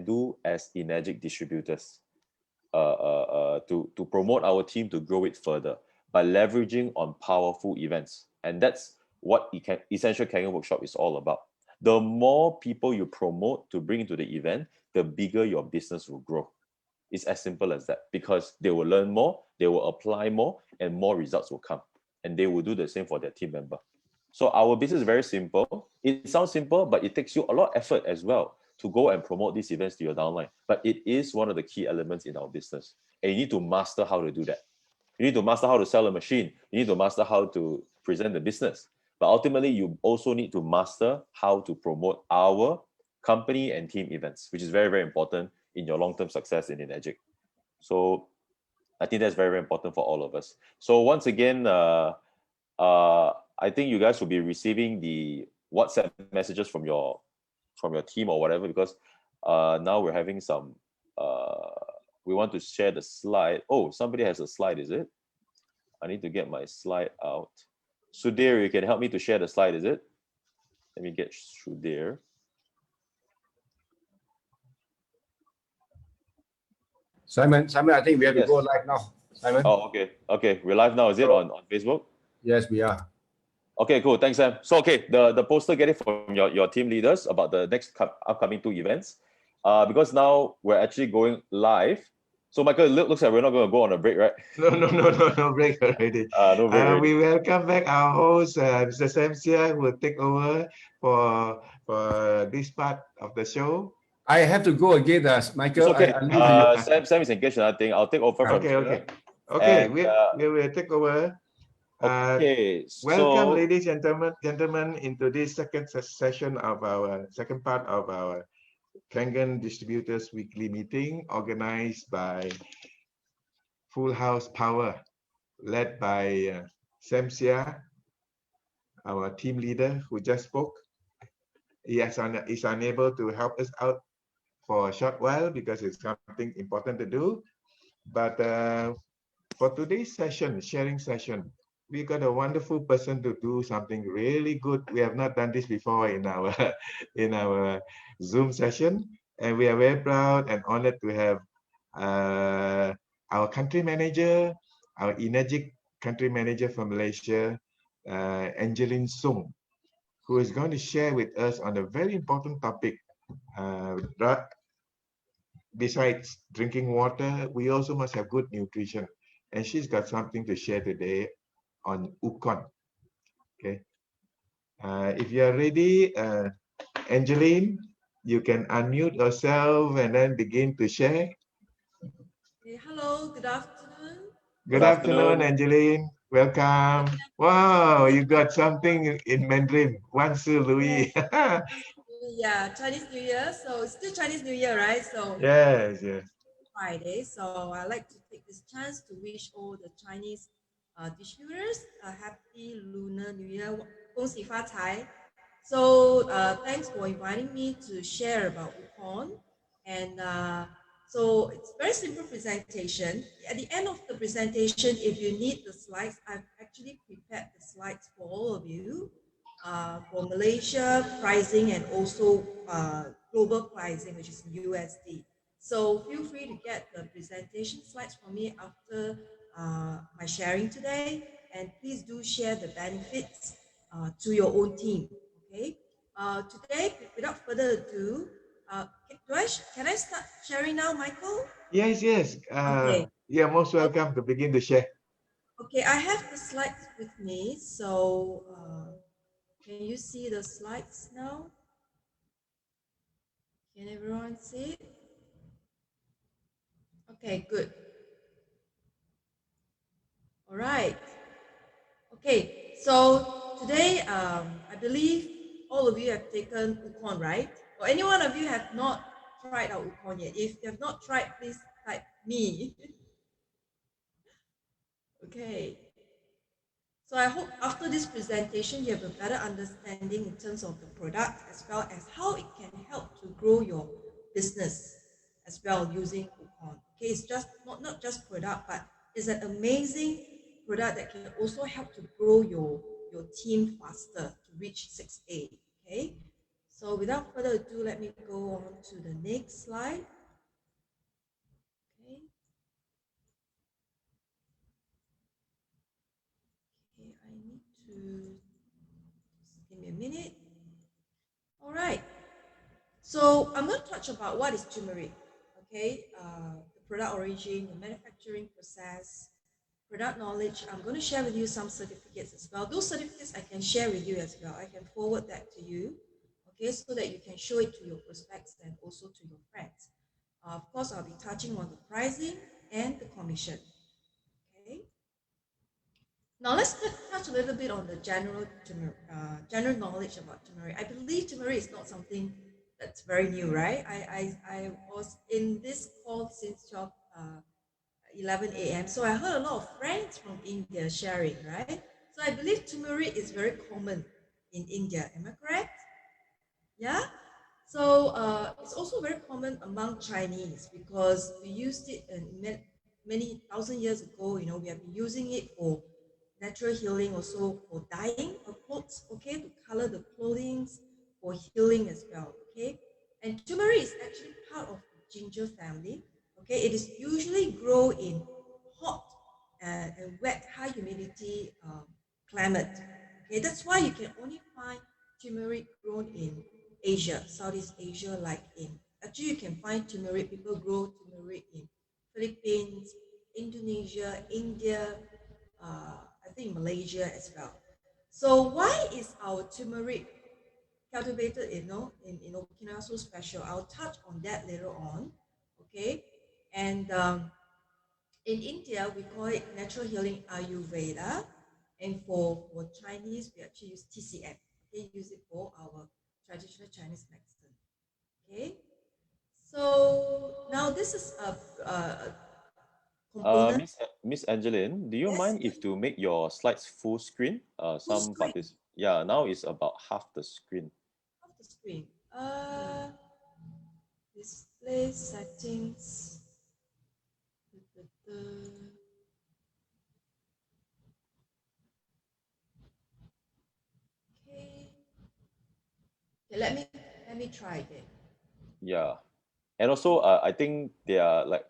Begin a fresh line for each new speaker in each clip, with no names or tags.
do as Energic distributors to promote our team to grow it further by leveraging on powerful events. And that's what Essential Kangen Workshop is all about. The more people you promote to bring into the event, the bigger your business will grow. It's as simple as that, because they will learn more, they will apply more, and more results will come. And they will do the same for their team member. So our business is very simple. It sounds simple, but it takes you a lot of effort as well to go and promote these events to your downline. But it is one of the key elements in our business. And you need to master how to do that. You need to master how to sell a machine. You need to master how to present the business. But ultimately, you also need to master how to promote our company and team events, which is very, very important in your long-term success in Energic. So I think that's very, very important for all of us. So once again, I think you guys will be receiving the WhatsApp messages from your team or whatever, because now we're having some we want to share the slide. Oh, somebody has a slide, is it? I need to get my slide out. Sudhir, you can help me to share the slide, is it? Let me get Sudhir.
Simon, I think we have to go live now. Simon.
Oh, okay. We're live now, is it, on Facebook?
Yes, we are.
Okay, cool. Thanks, Sam. So, okay, the poster, get it from your team leaders about the next upcoming 2 events. Because now we're actually going live. So, Michael, it looks like we're not going to go on a break, right?
No break already.
No break already.
We welcome back our host, Mr. Sam Seah, who will take over for this part of the show.
I have to go again, Michael.
It's okay. Sam is engaged in another thing. I'll take over from
here.
Okay,
we will take over.
Okay,
welcome, ladies and gentlemen, into this second session of our second part of our Kangen Distributors Weekly Meeting, organized by Full House Power, led by Sam Seah, our team leader who just spoke. He is unable to help us out for a short while because it's something important to do. But for today's session, sharing session, we got a wonderful person to do something really good. We have not done this before in our Zoom session, and we are very proud and honored to have our country manager, our Energic country manager from Malaysia, Angeline Sung, who is going to share with us on a very important topic. Besides drinking water, we also must have good nutrition. And she's got something to share today on Ukon. Okay. If you are ready, Angeline, you can unmute yourself and then begin to share.
Okay, hello, good afternoon.
Good afternoon, Angeline. Welcome. Wow, you got something in Mandarin. Wan Si Louis.
Yeah, Chinese New Year. So it's still Chinese New Year, right? So
yes.
Friday. So I'd like to take this chance to wish all the Chinese distributors a happy Lunar New Year. 恭喜发财. So thanks for inviting me to share about Ukon. And so it's very simple presentation. At the end of the presentation, if you need the slides, I've actually prepared the slides for all of you for Malaysia pricing and also global pricing, which is USD. So feel free to get the presentation slides from me after my sharing today, and please do share the benefits to your own team. Okay. Today, without further ado, can I start sharing now, Michael?
Yes.
Okay.
You're most welcome to begin to share.
Okay, I have the slides with me. So can you see the slides now? Can everyone see it? Okay, good. All right. Okay, so today I believe all of you have taken Ukon, right? Or any one of you have not tried out Ukon yet? If you have not tried, please type me. Okay. So I hope after this presentation, you have a better understanding in terms of the product as well as how it can help to grow your business as well using Ukon. Okay, it's just not just product, but it's an amazing product that can also help to grow your team faster to reach 6A. Okay. So without further ado, let me go on to the next slide. Okay. Okay, I need to just give me a minute. All right. So I'm going to touch about what is turmeric. Okay, the product origin, the manufacturing process, product knowledge. I'm going to share with you some certificates as well. Those certificates I can share with you as well. I can forward that to you, okay, so that you can show it to your prospects and also to your friends. Of course, I'll be touching on the pricing and the commission. Okay. Now let's touch a little bit on the general knowledge about turmeric. I believe turmeric is not something that's very new, right? I was in this call since 11 a.m. So I heard a lot of friends from India sharing, right? So I believe turmeric is very common in India. Am I correct? Yeah. So it's also very common among Chinese because we used it many thousand years ago. You know, we have been using it for natural healing, also for dyeing of clothes, okay, to color the clothing, for healing as well, okay. And turmeric is actually part of the ginger family, okay. It is usually grown in hot and wet, high humidity climate, okay. That's why you can only find turmeric grown in Asia, Southeast Asia, like actually you can find turmeric, people grow turmeric in Philippines, Indonesia, India, I think Malaysia as well. So why is our turmeric cultivated in Okinawa so special? I'll touch on that later on. Okay, and in India we call it natural healing Ayurveda, and for Chinese we actually use TCM. Okay, use it for our traditional Chinese medicine. Okay, so now this is a component.
Miss Angeline, do you
Yes.
mind if to make your slides full screen?
Full screen.
Yeah, now it's about half the screen.
Of the screen. Display settings. Okay. Okay, let me try again.
Yeah. And also, I think there are like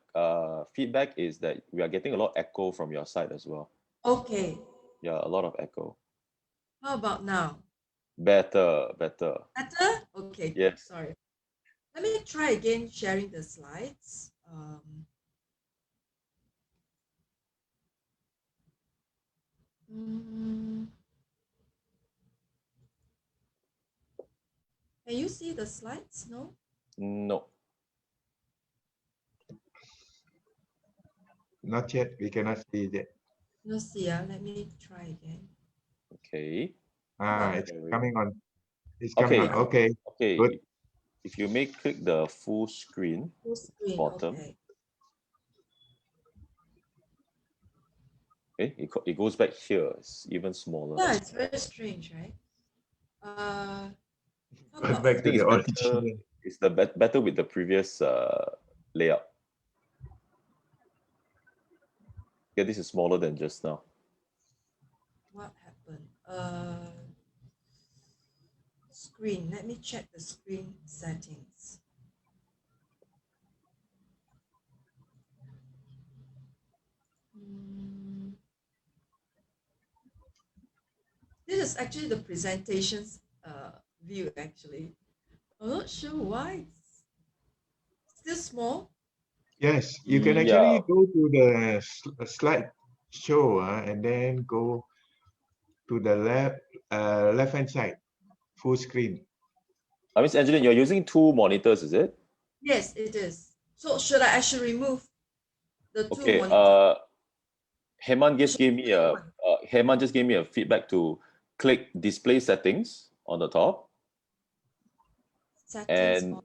feedback is that we are getting a lot of echo from your side as well.
Okay.
Yeah, a lot of echo.
How about now?
Better.
Better? Okay.
Yes.
Sorry. Let me try again sharing the slides. Can you see the slides? No?
No.
Not yet. We cannot see it yet.
No, see. Let me try again.
Okay.
It's coming on. It's coming on. Okay.
Okay.
Good.
If you may click the full screen,
Full screen.
bottom.
Okay.
Okay, it goes back here. It's even smaller.
Yeah, it's very strange, right?
Back to the
better,
original.
it's better with the previous layout. Yeah, this is smaller than just now.
What happened? Screen. Let me check the screen settings. This is actually the presentations view. Actually, I'm not sure why it's still small.
Yes, you can actually go to the slide show and then go to the left hand side, full screen.
Miss Angeline, you're using two monitors, is it?
Yes, it is. So should I should remove the two
Okay.
monitors?
Heman just gave me a feedback to click display settings on the top.
Settings
and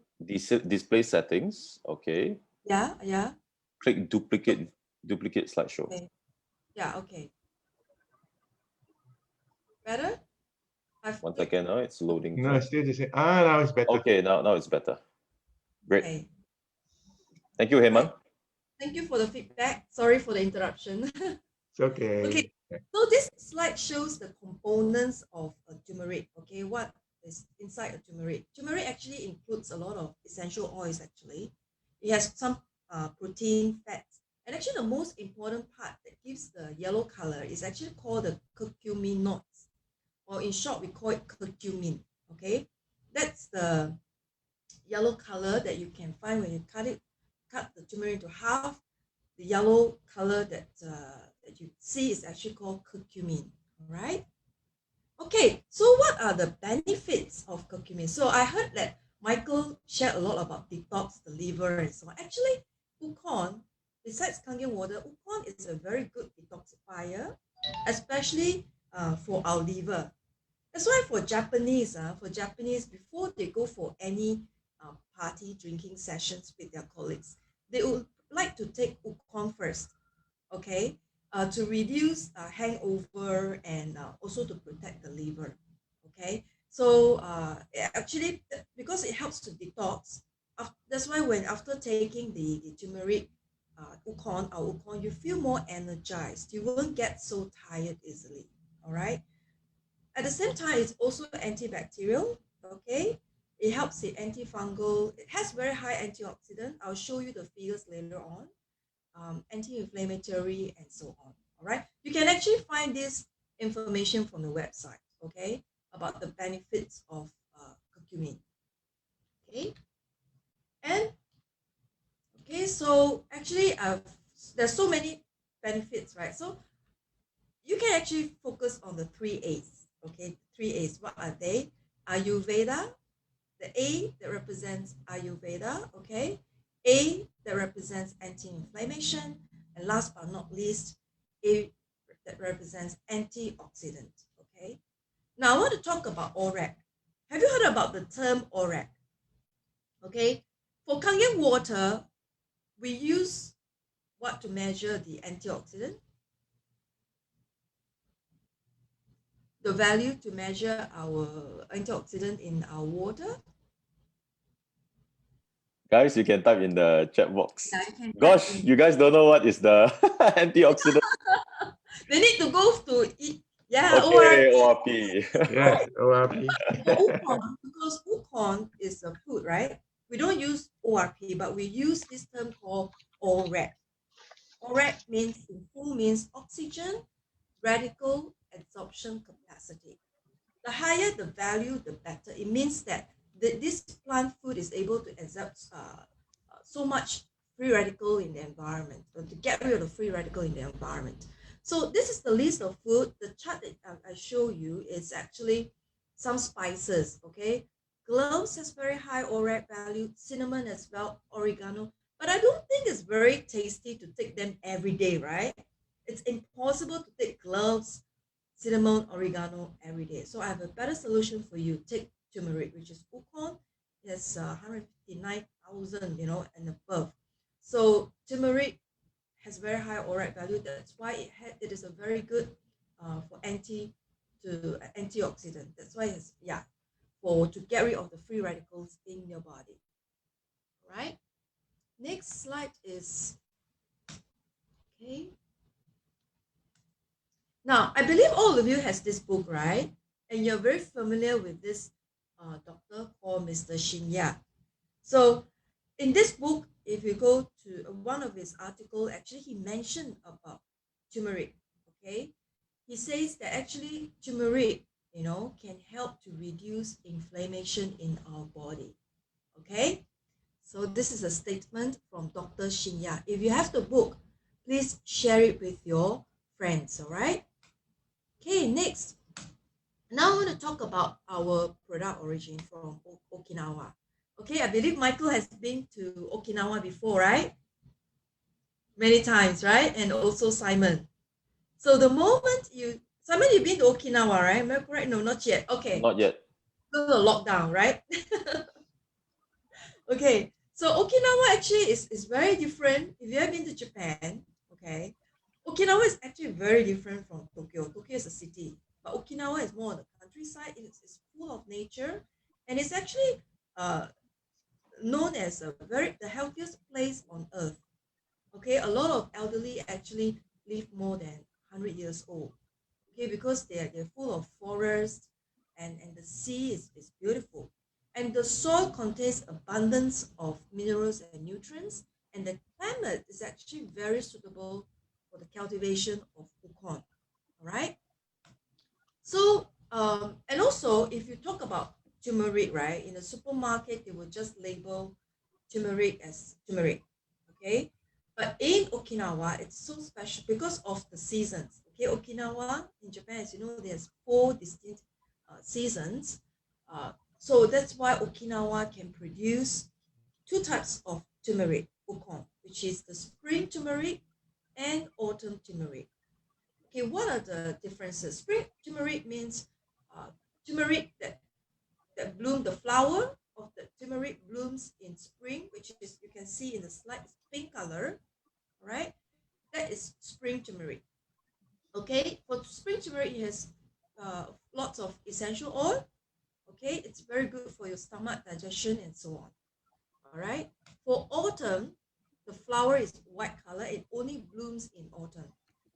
display settings. Okay.
Yeah.
Click duplicate slideshow.
Okay. Yeah. Okay. Better.
1 second. Now it's loading.
No, still the same. Now it's better.
Okay, now it's better. Great.
Okay.
Thank you, Heman.
Thank you for the feedback. Sorry for the interruption.
It's okay.
Okay. So this slide shows the components of turmeric. Okay, what is inside a turmeric. Turmeric actually includes a lot of essential oils actually. It has some protein, fats, and actually the most important part that gives the yellow color is actually called the curcuminoids, or in short we call it curcumin. Okay, that's the yellow color that you can find when you cut the turmeric into half. The yellow color that you see is actually called curcumin. All right. Okay, so what are the benefits of curcumin? So I heard that Michael shared a lot about detox the liver and so on. Actually, Ukon, besides Kangen water, Ukon is a very good detoxifier, especially for our liver. That's why for Japanese, before they go for any party drinking sessions with their colleagues, they would like to take Ukon first, okay, to reduce hangover and also to protect the liver, okay. So actually, because it helps to detox, that's why when after taking the turmeric Ukon, you feel more energized. You won't get so tired easily, all right. At the same time, it's also antibacterial, okay? It helps the antifungal. It has very high antioxidant. I'll show you the figures later on. Anti-inflammatory and so on, all right? You can actually find this information from the website, okay? About the benefits of curcumin, okay? And, okay, so actually there's so many benefits, right? So you can actually focus on the 3 A's. Okay, 3 A's. What are they? Ayurveda, the A that represents Ayurveda, okay? A that represents anti-inflammation, and last but not least, A that represents antioxidant, okay? Now I want to talk about ORAC. Have you heard about the term ORAC? Okay, for Kangen water, we use what to measure the antioxidant? The value to measure our antioxidant in our water.
Guys, you can type in the chat box.
Yeah, you can
Gosh, you guys don't know what is the antioxidant.
They need to go to eat. Yeah,
Okay,
ORP.
ORP.
Yes, ORP.
Ukon, because Ukon is a food, right? We don't use ORP, but we use this term called ORAC. ORAC means, in full, means oxygen radical absorption capacity. The higher the value, the better. It means that this plant food is able to absorb so much free radical in the environment, or to get rid of the free radical in the environment. So this is the list of food. The chart that I show you is actually some spices, okay? Cloves has very high ORAC value, cinnamon as well, oregano, but I don't think it's very tasty to take them every day, right? It's impossible to take cloves, cinnamon, oregano every day. So I have a better solution for you. Take turmeric, which is Ukon. It's 159,000, and above. So turmeric has very high ORAC value. That's why it is a very good for antioxidant. That's why it's to get rid of the free radicals in your body. All right. Next slide is okay. Now, I believe all of you has this book, right? And you're very familiar with this doctor called Mr. Shinya. So in this book, if you go to one of his articles, actually he mentioned about turmeric, okay? He says that actually turmeric, can help to reduce inflammation in our body, okay? So this is a statement from Dr. Shinya. If you have the book, please share it with your friends, all right? Okay, next. Now I want to talk about our product origin from Okinawa. Okay, I believe Michael has been to Okinawa before, right? Many times, right? And also Simon. So the moment Simon, you've been to Okinawa, right? Am I correct? No, not yet. Okay.
Not yet.
Because of lockdown, right? Okay, so Okinawa actually is very different. If you have been to Japan, okay, Okinawa is actually very different from Tokyo. Tokyo is a city, but Okinawa is more on the countryside. It's full of nature, and it's actually known as the healthiest place on earth. Okay, a lot of elderly actually live more than 100 years old. Okay, because they're full of forests, and the sea is soil contains abundance of minerals and nutrients, and the climate is actually very suitable for the cultivation of ukon. All right. So, and also, if you talk about turmeric, right, in the supermarket, they will just label turmeric as turmeric, okay? But in Okinawa, it's so special because of the seasons, okay? Okinawa in Japan, as you know, there's 4 distinct seasons. So that's why Okinawa can produce 2 types of turmeric, ukon, which is the spring turmeric and autumn turmeric. Okay, what are the differences? Spring turmeric means turmeric that bloom, the flower of the turmeric blooms in spring, which is, you can see in the slide, it's pink color, all right? That is spring turmeric. Okay, for spring turmeric, it has lots of essential oil. Okay, it's very good for your stomach digestion and so on. All right. For autumn, the flower is white color. It only blooms in autumn.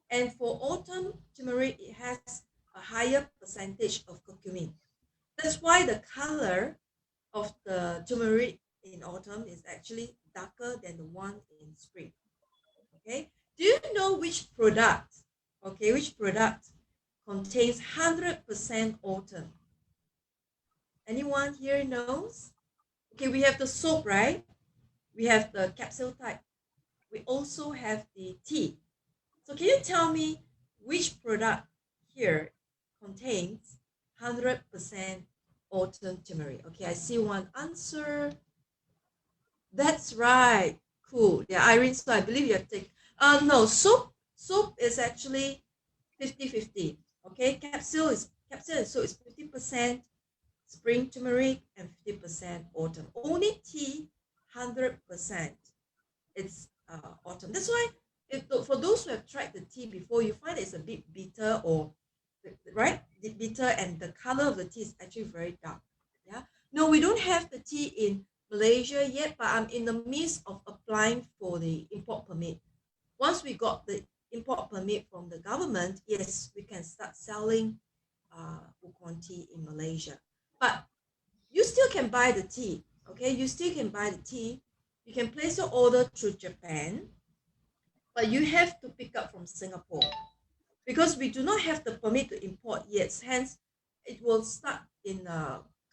And for autumn turmeric, it has a higher percentage of curcumin. That's why the color of the turmeric in autumn is actually darker than the one in spring. Okay. Do you know which product? Okay, which product contains 100% autumn? Anyone here knows? Okay, we have the soap, right? We have the capsule type. We also have the tea. So can you tell me which product here contains 100% autumn turmeric? Okay, I see one answer. That's right. Cool. Yeah, Irene, so I believe you have taken. No, soap is actually 50-50. Okay, capsule and soap is 50% spring turmeric and 50% autumn. Only tea, 100%. It's autumn. That's why, for those who have tried the tea before, you find it's a bit bitter, or right, bitter, and the color of the tea is actually very dark. Yeah. No, we don't have the tea in Malaysia yet, but I'm in the midst of applying for the import permit. Once we got the import permit from the government, yes, we can start selling ukon tea in Malaysia. But you still can buy the tea, okay? You still can buy the tea. You can place your order through Japan, but you have to pick up from Singapore because we do not have the permit to import yet. Hence, it will start in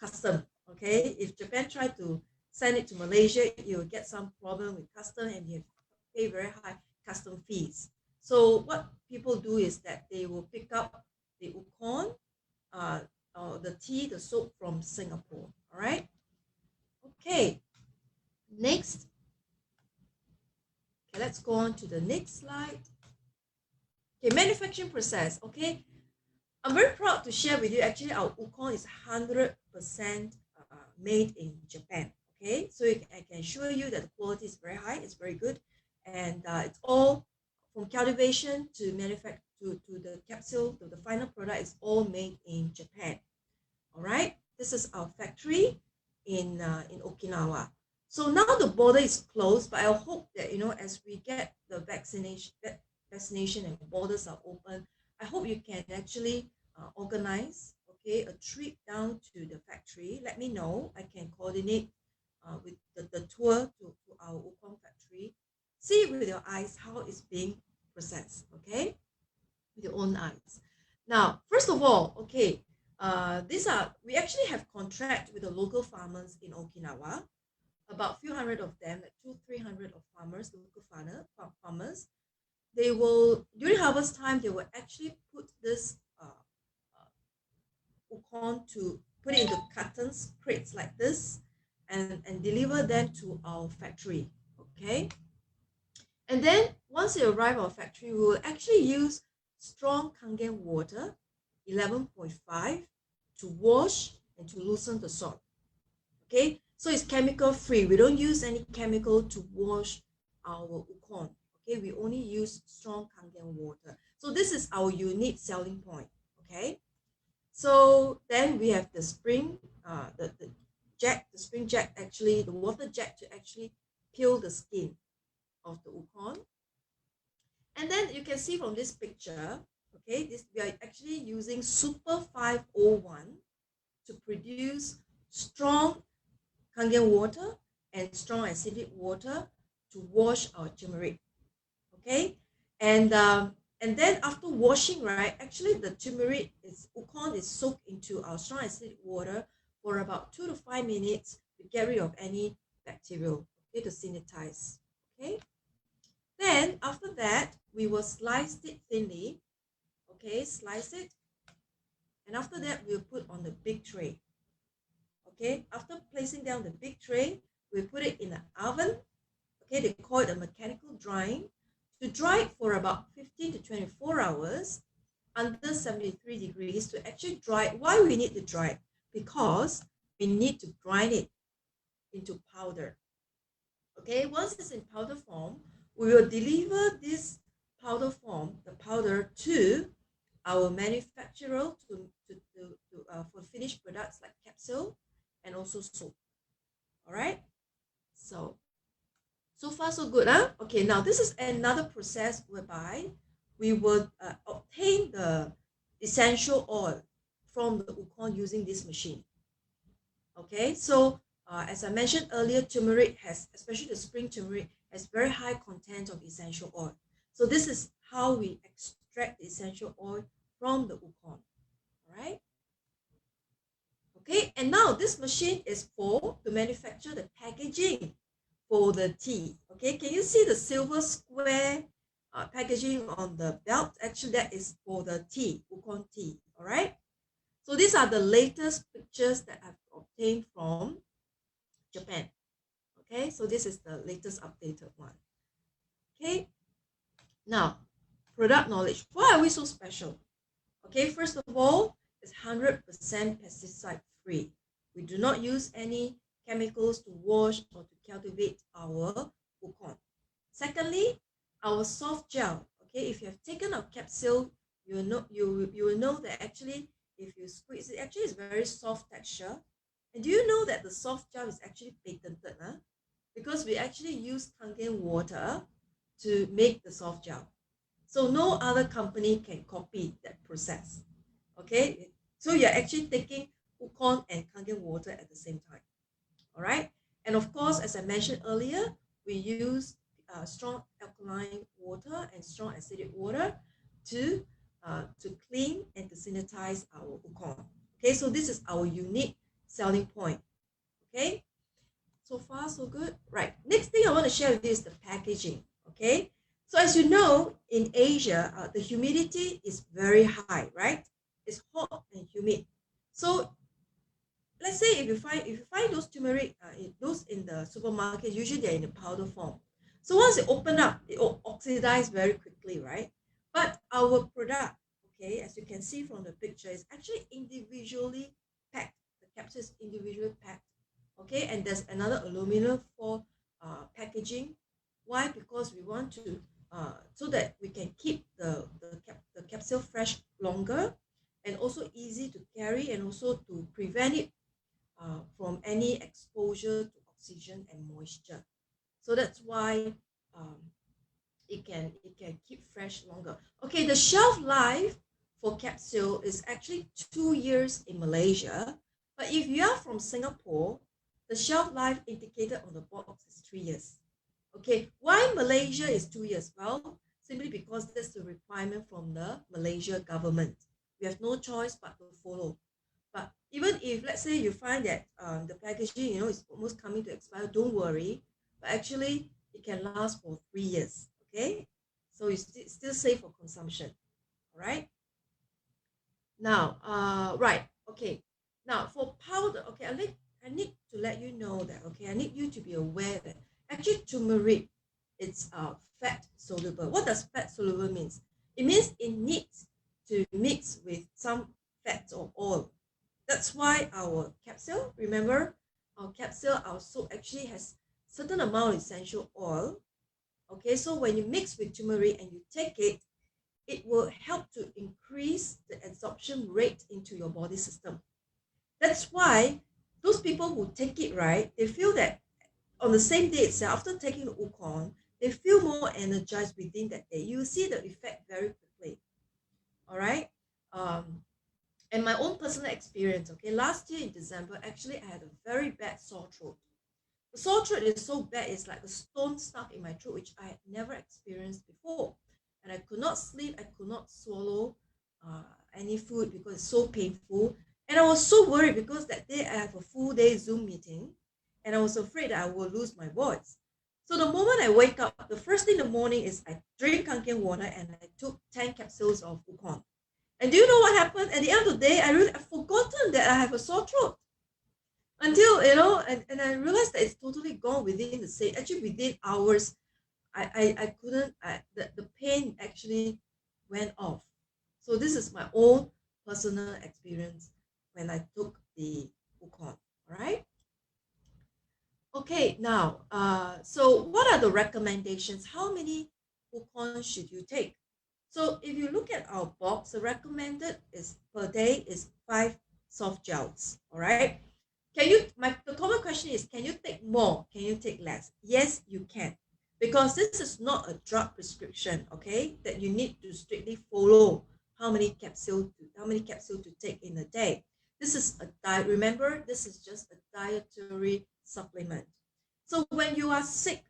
custom, okay? If Japan try to send it to Malaysia, you will get some problem with custom and you have to pay very high custom fees. So what people do is that they will pick up the ukon, the tea, the soap from Singapore. All right. Okay. Next. Okay, let's go on to the next slide. Okay, manufacturing process. Okay, I'm very proud to share with you. Actually, our ukon is 100% made in Japan. Okay, so I can assure you that the quality is very high. It's very good, and it's all from cultivation to manufacture to the capsule to the final product is all made in Japan. All right, this is our factory in Okinawa. So now the border is closed, but I hope that, you know, as we get the vaccination and borders are open, I hope you can actually organize, okay, a trip down to the factory. Let me know. I can coordinate with the tour to our ukon factory. See with your eyes how it's being processed, okay, with your own eyes. Now, first of all, okay, we actually have contract with the local farmers in Okinawa, about few hundred of them, like 200-300 of farmers, local farmers. They will, during harvest time, they will actually put this ukon to put it into cartons, crates like this, and deliver them to our factory, okay? And then once they arrive at our factory, we will actually use strong Kangen water, 11.5, to wash and to loosen the soil, okay? So it's chemical free. We don't use any chemical to wash our ukon, okay? We only use strong Kangen water. So this is our unique selling point, okay? So then we have the spring, the spring jack, actually, the water jet to actually peel the skin of the ukon. And then you can see from this picture, okay, we are actually using Super 501 to produce strong Kangen water and strong acidic water to wash our turmeric. Okay, and then after washing, right, actually the turmeric wukon is soaked into our strong acidic water for about 2 to 5 minutes to get rid of any bacterial, okay, to sanitize. Okay, then after that we will slice it thinly. Okay, slice it, and after that we'll put on the big tray. Okay, after placing down the big tray, we put it in the oven. Okay, they call it a mechanical drying, to dry it for about 15 to 24 hours under 73 degrees to actually dry it. Why we need to dry it? Because we need to grind it into powder. Okay, once it's in powder form, we will deliver this powder form, the powder, to our manufacturer for finished products like capsule and also soap. All right, so far so good, huh? Okay, now this is another process whereby we will obtain the essential oil from the wukon using this machine. Okay, so as I mentioned earlier, turmeric has, especially the spring turmeric, has very high content of essential oil. So this is how we extract the essential oil from the wukon. All right. Okay, and now this machine is for to manufacture the packaging for the tea. Okay, can you see the silver square packaging on the belt? Actually, that is for the tea, wukon tea. All right. So these are the latest pictures that I've obtained from Japan. Okay, so this is the latest updated one. Okay, now product knowledge. Why are we so special? Okay, first of all, it's 100% pesticide free. We do not use any chemicals to wash or to cultivate our wukon. Secondly, our soft gel. Okay, if you have taken a capsule, you will know that actually if you squeeze it, actually it's very soft texture. And do you know that the soft gel is actually patented? Huh? Because we actually use Kangen water to make the soft gel. So no other company can copy that process. Okay, so you're actually taking wukon and Kangen water at the same time. All right, and of course, as I mentioned earlier, we use strong alkaline water and strong acidic water to clean and to sanitize our wukon. Okay, so this is our unique selling point. Okay, so far so good. Right, next thing I want to share with you is the packaging. Okay, so as you know, in Asia, the humidity is very high, right? It's hot and humid. So let's say if you find those turmeric, those in the supermarket, usually they're in a powder form. So once it open up, it will oxidize very quickly, right? But our product, okay, as you can see from the picture, is actually individually packed. The capsule is individually packed, okay, and there's another aluminum for packaging. Why? Because we want to so that we can keep the capsule fresh longer, and also easy to carry, and also to prevent it from any exposure to oxygen and moisture. So that's why it can keep fresh longer. Okay, the shelf life for capsule is actually 2 years in Malaysia, but if you are from Singapore, the shelf life indicated on the box is 3 years. Okay, why Malaysia is 2 years? Well, simply because that's the requirement from the Malaysia government. We have no choice but to follow. But even if, let's say, you find that the packaging, is almost coming to expire, don't worry. But actually, it can last for 3 years. Okay, so it's still safe for consumption. All right. Now, right. Okay. Now for powder. Okay, I need to let you know that. Okay, I need you to be aware that actually turmeric, it's fat soluble. What does fat soluble means? It means it needs to mix with some fat or oil. That's why our capsule, remember, our capsule, our soap actually has certain amount of essential oil. Okay, so when you mix with turmeric and you take it, it will help to increase the absorption rate into your body system. That's why those people who take it, right, they feel that on the same day itself, after taking the wukon, they feel more energized within that day. You see the effect very quickly. All right. And my own personal experience, okay, last year in December, actually I had a very bad sore throat. The sore throat is so bad, it's like a stone stuck in my throat, which I had never experienced before. And I could not sleep, I could not swallow any food because it's so painful. And I was so worried because that day I have a full day Zoom meeting and I was afraid that I will lose my voice. So the moment I wake up, the first thing in the morning is I drink Kangen water and I took 10 capsules of Wukon. And do you know what happened? At the end of the day, I've forgotten that I have a sore throat. Until, and I realized that it's totally gone within the same, actually within hours, I couldn't, the pain actually went off. So this is my own personal experience when I took the Wukon, all right? Okay, now, so what are the recommendations? How many Wukon should you take? So if you look at our box, the recommended is per day is 5 soft gels, all right? The common question is, can you take more? Can you take less? Yes, you can. Because this is not a drug prescription, okay? That you need to strictly follow how many capsules to take in a day. This is a diet. Remember, this is just a dietary supplement. So when you are sick,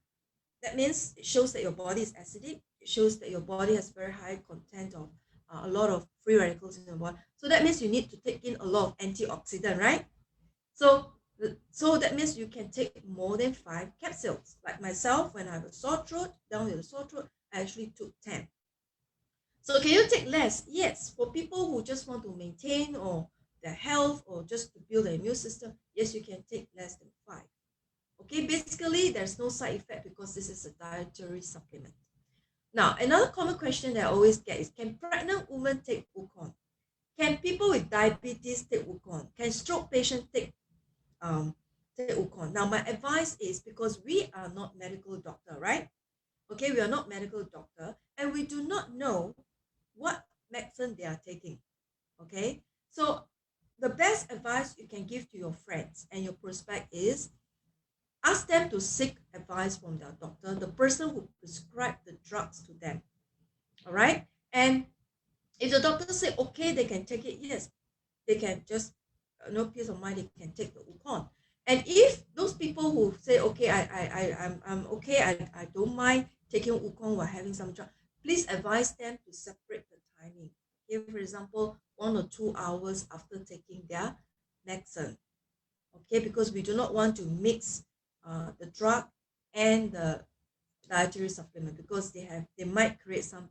that means it shows that your body is acidic. It shows that your body has very high content of a lot of free radicals in your body. So that means you need to take in a lot of antioxidant, right? So that means you can take more than 5 capsules. Like myself, when I have a sore throat, down with a sore throat, I actually took 10. So can you take less? Yes. For people who just want to maintain or their health or just to build their immune system, yes, you can take less than 5. Okay, basically there's no side effect because this is a dietary supplement. Now, another common question that I always get is, can pregnant women take Wukon? Can people with diabetes take Wukon? Can stroke patients take Wukon? Now, my advice is, because we are not medical doctor, right? Okay, we are not medical doctor, and we do not know what medicine they are taking. Okay, so the best advice you can give to your friends and your prospect is, ask them to seek advice from their doctor, the person who prescribed the drugs to them. All right, and if the doctor say okay, they can take it, yes, they can just no peace of mind, they can take the Wukon. And if those people who say okay, I'm okay, I don't mind taking Wukon while having some drug, please advise them to separate the timing. Okay, for example, 1 or 2 hours after taking their medicine. Okay, because we do not want to mix the drug and the dietary supplement, because they might create some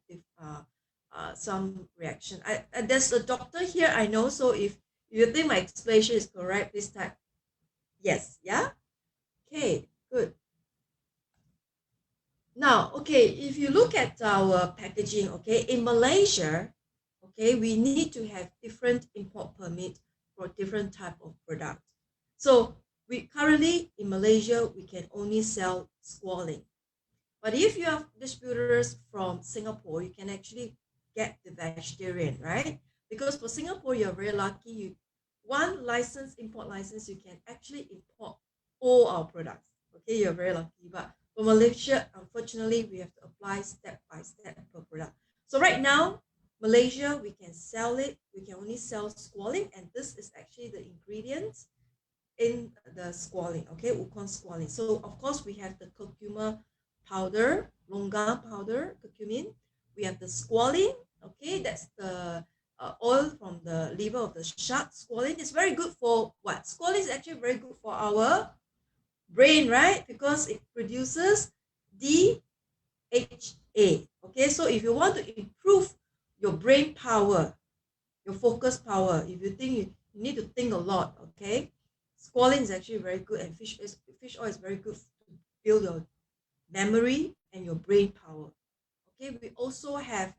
reaction. There's a doctor here, I know, so if you think my explanation is correct, please type yes. Yeah, okay, good. Now, okay, if you look at our packaging, okay, in Malaysia, okay, we need to have different import permit for different type of product. So we currently in Malaysia, we can only sell squalene. But if you have distributors from Singapore, you can actually get the vegetarian, right? Because for Singapore, you're very lucky. One license, import license, you can actually import all our products. Okay, you're very lucky. But for Malaysia, unfortunately, we have to apply step by step per product. So right now, Malaysia, we can sell it. We can only sell squalene, and this is actually the ingredients in the squalene. Okay, Wukon squalene. So of course, we have the curcuma powder, longan powder, curcumin. We have the squalene. Okay, that's the oil from the liver of the shark. Squalene is very good for what? Squalene is actually very good for our brain, right? Because it produces DHA. Okay, so if you want to improve your brain power, your focus power, if you think you need to think a lot, okay, squalene is actually very good, and fish oil is very good to build your memory and your brain power. Okay, we also have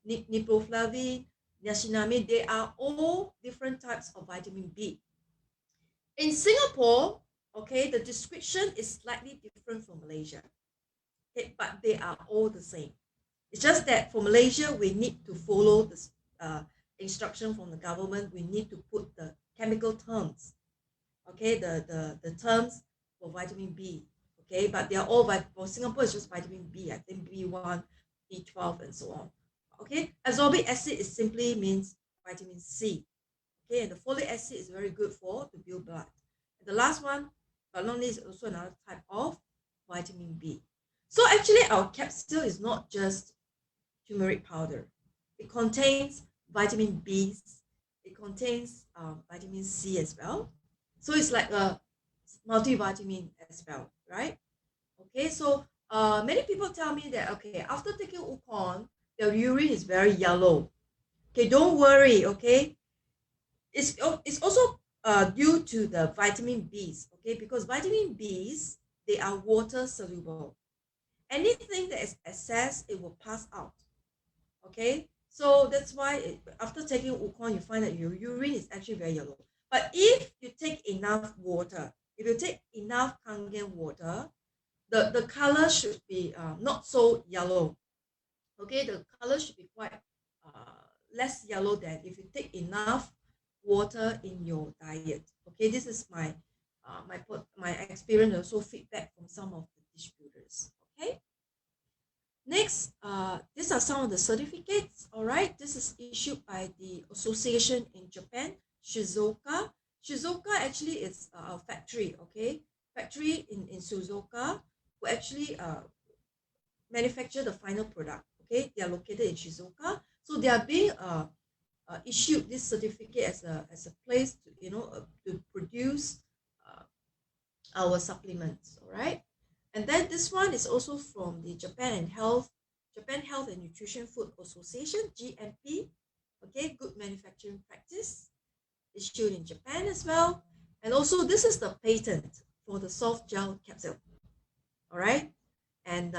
niproflavin, niacinamide. They are all different types of vitamin B. In Singapore, okay, the description is slightly different from Malaysia, okay, but they are all the same. It's just that for Malaysia, we need to follow the instruction from the government. We need to put the chemical terms, okay, the terms for vitamin B, okay, but they are all, for Singapore, it's just vitamin B, I think B1, B12, and so on. Okay, ascorbic acid is simply means vitamin C. Okay, and the folic acid is very good to build blood. And the last one, Galone is also another type of vitamin B. So actually our capsule is not just turmeric powder. It contains vitamin B, it contains vitamin C as well. So it's like a multivitamin as well, right? Okay, so many people tell me that, okay, after taking Wukon, their urine is very yellow. Okay, don't worry, okay? It's also due to the vitamin Bs, okay? Because vitamin Bs, they are water soluble. Anything that is excess, it will pass out, okay? So that's why after taking Wukon, you find that your urine is actually very yellow. But if you take enough water, if you take enough Kangen water, the color should be not so yellow. Okay, the color should be quite less yellow than if you take enough water in your diet. Okay, this is my my experience, also feedback from some of the distributors. Okay. Next, these are some of the certificates. All right, this is issued by the association in Japan, Shizuoka. Shizuoka actually is a factory. Okay, factory in Shizuoka who actually manufacture the final product. Okay, they are located in Shizuoka, so they are being issued this certificate as a place to to produce our supplements. All right, and then this one is also from the Japan Health and Nutrition Food Association, GMP. Okay, good manufacturing practice, issued in Japan as well. And also this is the patent for the soft gel capsule. All right, and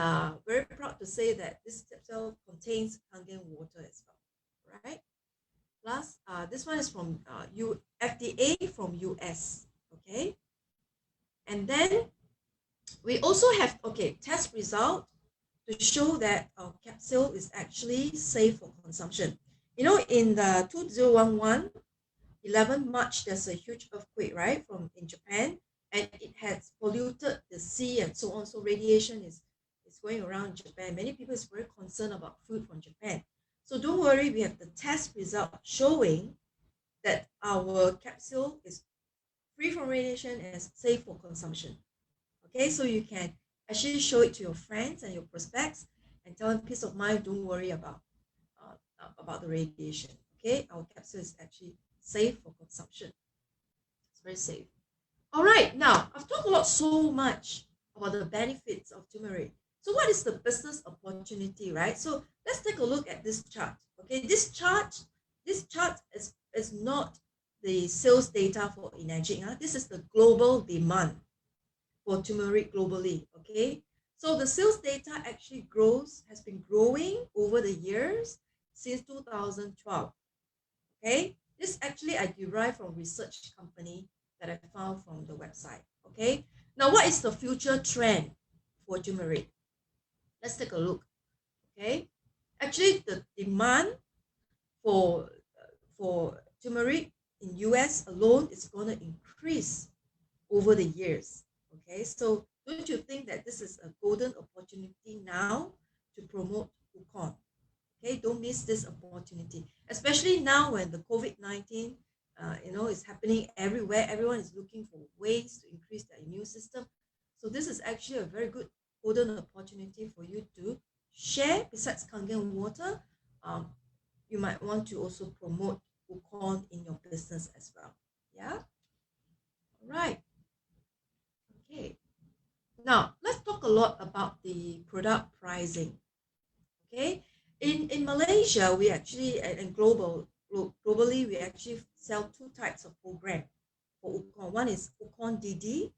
very proud to say that this capsule contains Kangen water as well. Right. Plus, this one is from FDA from US. Okay, and then we also have test result to show that our capsule is actually safe for consumption. You know, in the 2011, 11 March, there's a huge earthquake, right, in Japan, and it has polluted the sea and so on. So radiation is going around Japan. Many people is very concerned about food from Japan. So don't worry, we have the test result showing that our capsule is free from radiation and safe for consumption. Okay, so you can actually show it to your friends and your prospects and tell them peace of mind, don't worry about the radiation. Okay, our capsule is actually safe for consumption. It's very safe. All right, now I've talked so much about the benefits of turmeric. So what is the business opportunity, right? So let's take a look at this chart. Okay, this chart is not the sales data for Enagic. This is the global demand for turmeric globally. Okay, so the sales data actually has been growing over the years since 2012. Okay, this actually I derived from research company that I found from the website. Okay, now what is the future trend for turmeric? Let's take a look. Okay, actually the demand for turmeric in US alone is going to increase over the years. Okay, so don't you think that this is a golden opportunity now to promote Wukon? Okay, don't miss this opportunity, especially now when the COVID-19 is happening everywhere. Everyone is looking for ways to increase their immune system. So this is actually a very good golden opportunity for you to share. Besides Kangen water, you might want to also promote Wukon in your business as well. Yeah. All right. Okay. Now let's talk a lot about the product pricing. Okay. In Malaysia, we actually and globally we actually sell two types of program for Wukon. One is Wukon DD,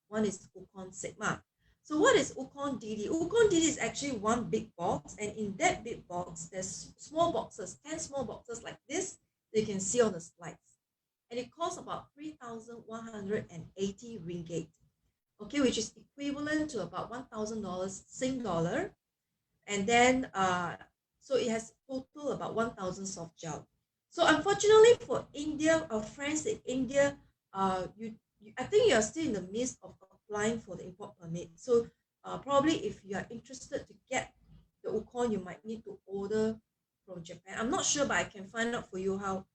one is Wukon Sigma. So what is Wukon DD? Wukon DD is actually one big box, and in that big box, there's small boxes, 10 small boxes like this that you can see on the slides. And it costs about 3,180 ringgit. Okay, which is equivalent to about $1,000 Sing dollar. And then so it has total about 1,000 soft gel. So unfortunately for India, our friends in India, I think you are still in the midst of applying for the import permit. So probably if you are interested to get the Wukon, you might need to order from Japan. I'm not sure, but I can find out for you how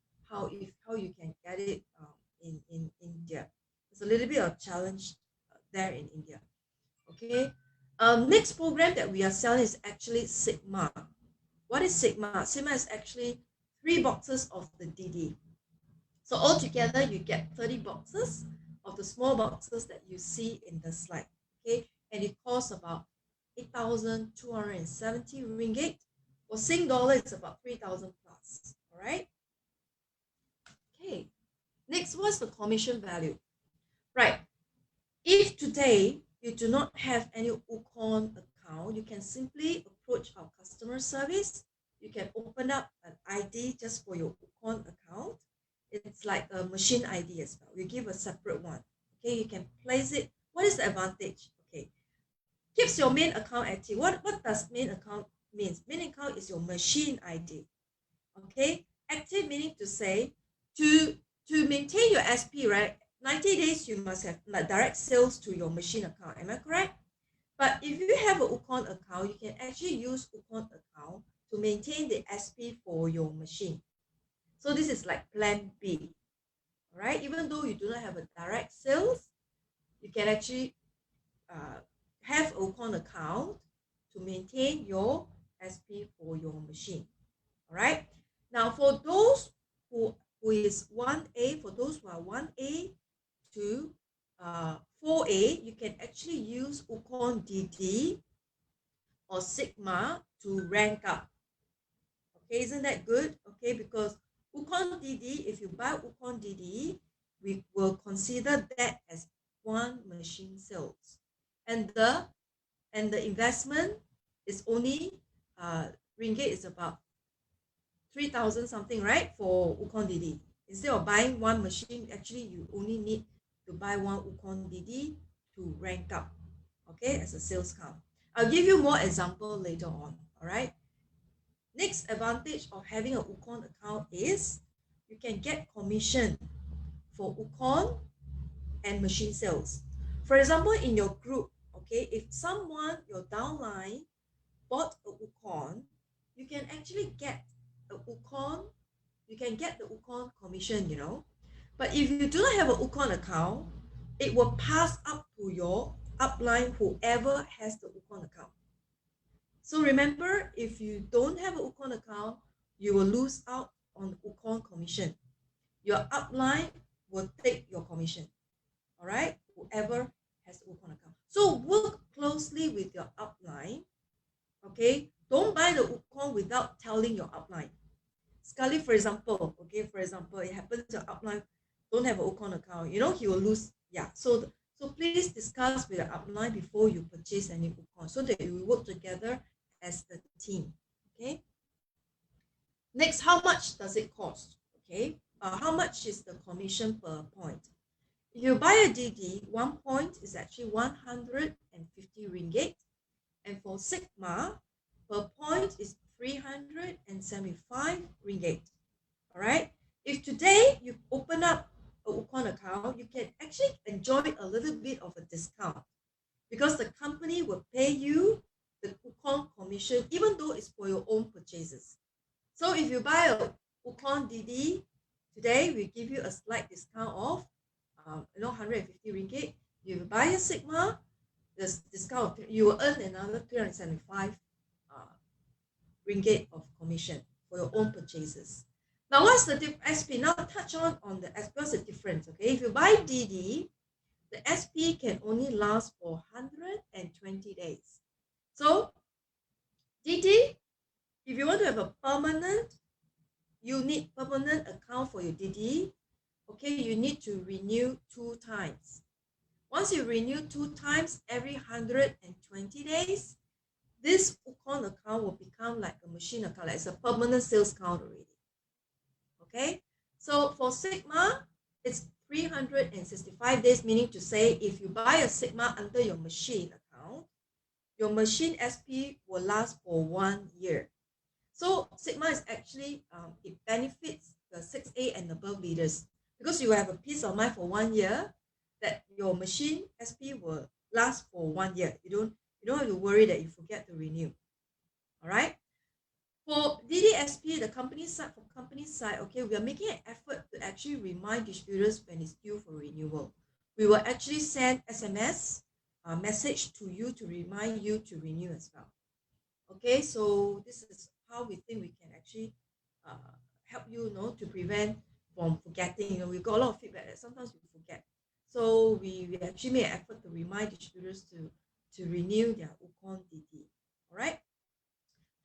you can get it in India. It's a little bit of challenge there in India. Okay. Next program that we are selling is actually Sigma. What is Sigma? Sigma is actually 3 boxes of the DD. So altogether, you get 30 boxes of the small boxes that you see in the slide. Okay, and it costs about 8,270 ringgit. For Sing dollar, it's about 3,000 plus. All right. Okay. Next, what's the commission value? Right. If today you do not have any Wukong account, you can simply approach our customer service. You can open up an ID just for your Wukong account. It's like a machine ID as well. We give a separate one. Okay, you can place it. What is the advantage? Okay, keeps your main account active. What does main account means? Main account is your machine ID. Okay, active meaning to say to maintain your SP, right? 90 days you must have direct sales to your machine account. Am I correct? But if you have a Wukong account, you can actually use Wukong account to maintain the SP for your machine. So this is like plan B. All right, even though you do not have a direct sales, you can actually have a Wukong account to maintain your SP for your machine. All right. Now, for those who is 1A, for those who are 1A to 4A, you can actually use Wukong DD or Sigma to rank up. Okay, isn't that good? Okay, because Wukong DD, if you buy Wukong DD, we will consider that as one machine sales, and the investment is only ringgit is about 3,000 something, right, for Wukong DD. Instead of buying one machine, actually you only need to buy one Wukong DD to rank up, okay, as a sales count. I'll give you more example later on. All right. Next advantage of having a Wukong account is you can get commission for Wukong and machine sales. For example, in your group, okay, if someone, your downline, bought a Wukong, you can actually get a Wukong, you can get the Wukong commission, you know. But if you do not have a Wukong account, it will pass up to your upline, whoever has the Wukong account. So remember, if you don't have a Wukong account, you will lose out on Wukong commission. Your upline will take your commission. All right, whoever has a Wukong account. So work closely with your upline. Okay, don't buy the Wukong without telling your upline. Sekali, for example, okay, for example, it happens your upline don't have a Wukong account, you know, he will lose. Yeah, so please discuss with the upline before you purchase any Wukong so that you work together as a team. Okay. Next, how much does it cost? Okay, how much is the commission per point? If you buy a DD, 1 point is actually 150 ringgit, and for Sigma, per point is 375 ringgit. All right. If today you open up a Wukong account, you can actually enjoy a little bit of a discount because the company will pay you the Wukong commission, even though it's for your own purchases. So if you buy a Wukong DD today, we give you a slight discount of 150 ringgit. If you buy a Sigma, this discount, you will earn another 375 ringgit of commission for your own purchases. Now, what's the SP? Now, touch on the SP. What's the difference? Okay, if you buy DD, the SP can only last for 120 days. So, DD, if you want to have a permanent, you need permanent account for your DD. Okay, you need to renew 2 times. Once you renew 2 times every 120 days, this Wukong account will become like a machine account, like it's a permanent sales account already. Okay, so for Sigma, it's 365 days, meaning to say if you buy a Sigma under your machine account, your machine SP will last for 1 year. So Sigma is actually, it benefits the 6A and above leaders because you have a peace of mind for 1 year that your machine SP will last for 1 year. You don't have to worry that you forget to renew. All right. For DDSP, the company side, okay, we are making an effort to actually remind distributors when it's due for renewal. We will actually send SMS message to you to remind you to renew as well. Okay, so this is how we think we can actually help you, to prevent from forgetting. We've got a lot of feedback that sometimes we forget. So we actually make an effort to remind distributors to renew their Wukong DD. All right.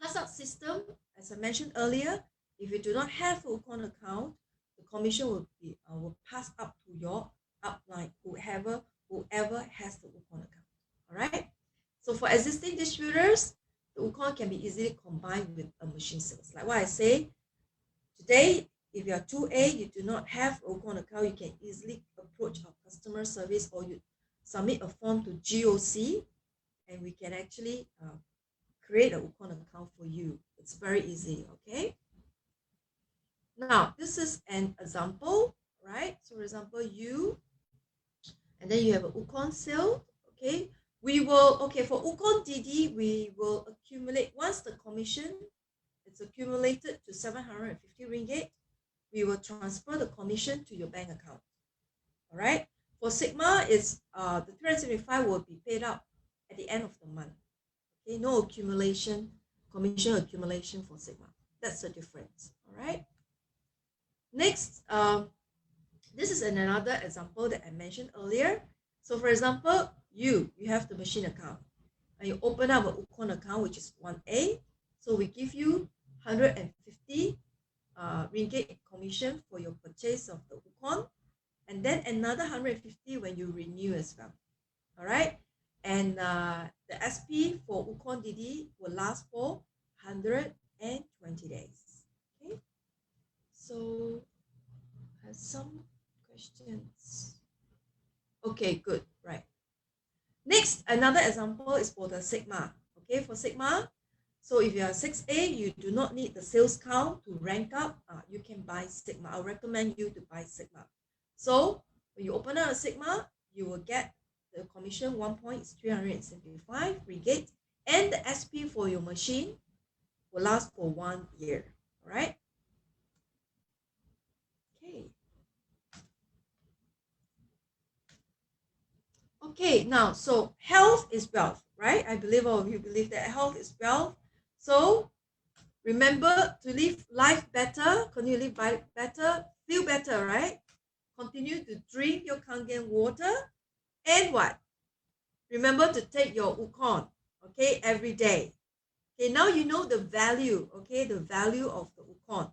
Pass out system, as I mentioned earlier, if you do not have a Wukong account, the commission will pass up to your upline, whoever has the Wukong account. All right. So for existing distributors, the Wukong can be easily combined with a machine sales. Like what I say today, if you are 2A, you do not have a Wukong account, you can easily approach our customer service, or you submit a form to GOC, and we can actually create a Wukong account for you. It's very easy, okay? Now, this is an example, right? So for example, and then you have a Wukong sale, okay? For Wukong DD, we will accumulate, once the commission is accumulated to 750 ringgit, we will transfer the commission to your bank account. All right. For Sigma, it's the 375 will be paid out at the end of the month. Okay, no commission accumulation for Sigma. That's the difference. All right. Next, this is another example that I mentioned earlier. So for example, you have the machine account and you open up a Wukong account, which is 1A. So we give you 150 ringgit commission for your purchase of the Wukong, and then another 150 when you renew as well. All right. And the SP for Wukong DD will last for 120 days. Okay. So I have some questions. Okay, good. Right. Next, another example is for the Sigma. Okay, for Sigma, so if you are 6A, you do not need the sales count to rank up. You can buy Sigma. I'll recommend you to buy Sigma. So when you open up a Sigma, you will get the commission 1 point is 375 ringgit, and the SP for your machine will last for 1 year. All right. Okay. Okay, now, so health is wealth, right? I believe all of you believe that health is wealth. So remember to live life better, continue to live better, feel better, right? Continue to drink your Kangen water, and what? Remember to take your Wukong, okay, every day. Okay, now you know the value, okay, the value of the Wukong.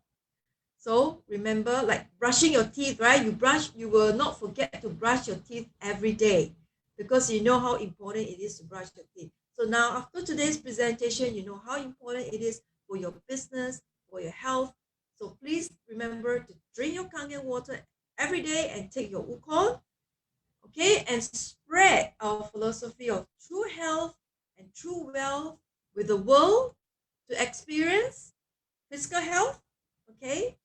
So remember, like brushing your teeth, right? You will not forget to brush your teeth every day, because you know how important it is to brush your teeth. So now after today's presentation, you know how important it is for your business, for your health. So please remember to drink your Kangen water every day and take your Wukong, okay? And spread our philosophy of true health and true wealth with the world to experience physical health, okay?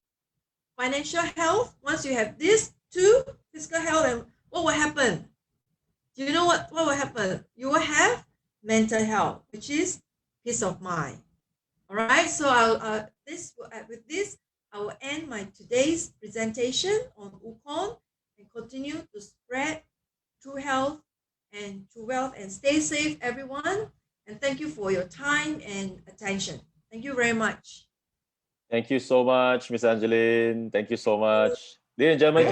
Financial health. Once you have these two, physical health, and what will happen? Do you know what will happen? You will have mental health, which is peace of mind. All right. So with this, I will end my today's presentation on Wukong and continue to spread true health and true wealth, and stay safe, everyone. And thank you for your time and attention. Thank you very much.
Thank you so much, Miss Angeline. Thank you so much. Ladies and gentlemen,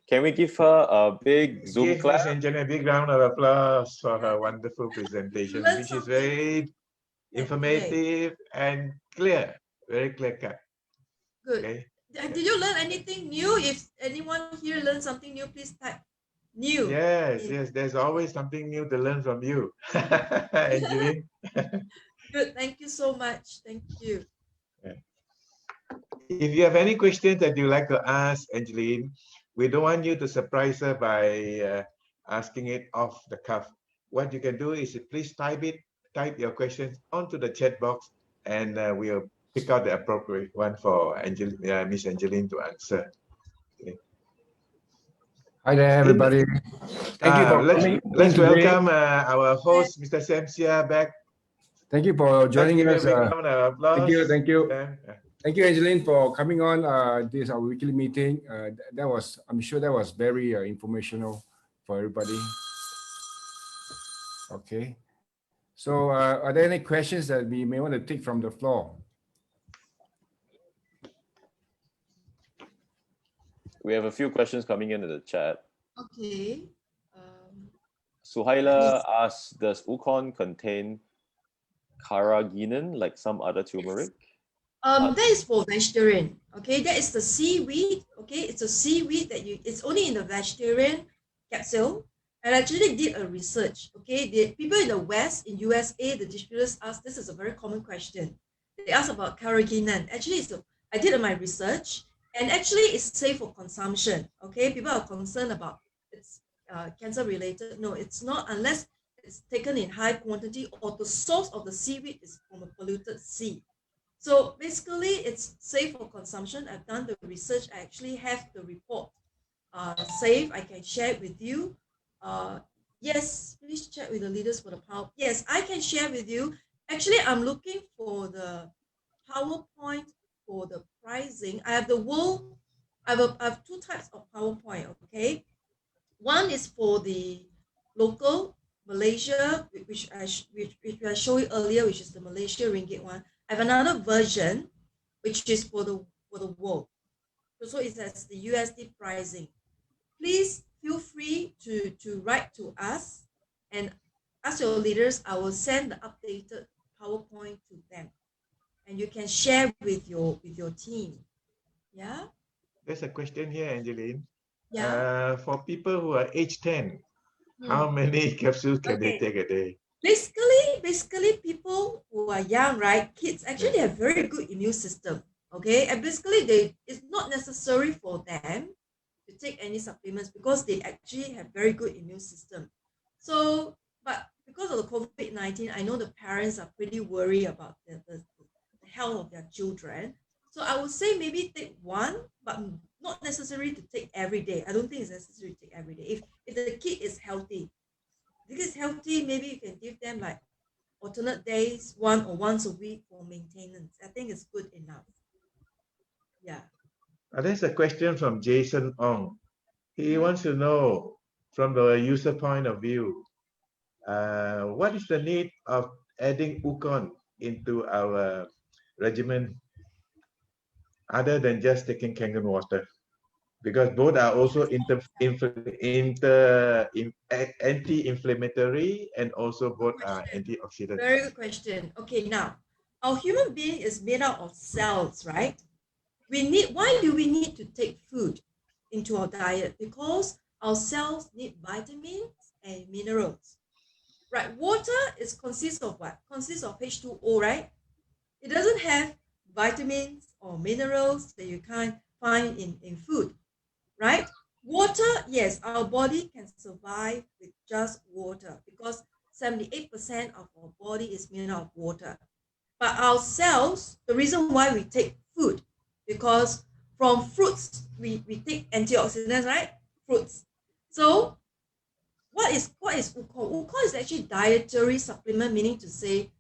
can we give her a big Zoom
Give
clap?
Ms. Angeline a big round of applause for her wonderful presentation, which is very informative and clear, very clear cut.
Good.
Okay.
Did you learn anything new? If anyone here learned something new, please type new.
Yes, there's always something new to learn from you, Angeline.
Good. Thank you so much. Thank you.
If you have any questions that you'd like to ask Angeline, we don't want you to surprise her by asking it off the cuff. What you can do is please type your questions onto the chat box, and we'll pick out the appropriate one for Miss Angeline to answer. Okay.
Hi there, everybody. Thank you for coming.
Let's welcome our host, Mr. Sam Sia, back.
Thank you for joining us.
Thank
you.
Sam.
Thank you, Angeline, for coming on this our weekly meeting. I'm sure that was very informational for everybody. Okay. So are there any questions that we may want to take from the floor?
We have a few questions coming into the chat.
Okay.
Suhaila asks, does Ukon contain carrageenan like some other turmeric?
That is for vegetarian. Okay, that is the seaweed. Okay, it's a seaweed that it's only in the vegetarian capsule. And I actually did a research. Okay, the people in the West, in USA, the distributors asked, this is a very common question. They asked about carrageenan. Actually, I did my research, and actually it's safe for consumption. Okay, people are concerned about it's cancer related. No, it's not, unless it's taken in high quantity or the source of the seaweed is from a polluted sea. So basically, it's safe for consumption. I've done the research. I actually have the report safe. I can share it with you. Yes, please check with the leaders for the power. Yes, I can share with you. Actually, I'm looking for the PowerPoint for the pricing. I have the world. I have two types of PowerPoint. Okay, one is for the local Malaysia, which I showed you earlier, which is the Malaysia ringgit one. I have another version, which is for the world. So it has the USD pricing. Please feel free to write to us and ask your leaders. I will send the updated PowerPoint to them, and you can share with your team. Yeah.
There's a question here, Angeline.
Yeah.
For people who are age 10, how many capsules can they take a day?
Basically, people who are young, right? Kids actually have very good immune system. Okay, and basically, it's not necessary for them to take any supplements because they actually have very good immune system. So, but because of the COVID-19, I know the parents are pretty worried about the health of their children. So I would say maybe take one, but not necessary to take every day. I don't think it's necessary to take every day. If the kid is healthy, maybe you can give them like alternate days, one or once a week for maintenance. I think it's good enough. Yeah.
There's a question from Jason Ong. He wants to know, from the user point of view, what is the need of adding Ukon into our regimen other than just taking Kangen water? Because both are also anti-inflammatory and also both are antioxidants.
Very good question. Okay, now our human being is made out of cells, right? Why do we need to take food into our diet? Because our cells need vitamins and minerals. Right, water consists of what? Consists of H2O, right? It doesn't have vitamins or minerals that you can't find in food, right? Water, yes, our body can survive with just water because 78% of our body is made out of water. But our cells, the reason why we take food, because from fruits, we take antioxidants, right? Fruits. So what is Ukon? Ukon is actually dietary supplement, meaning to say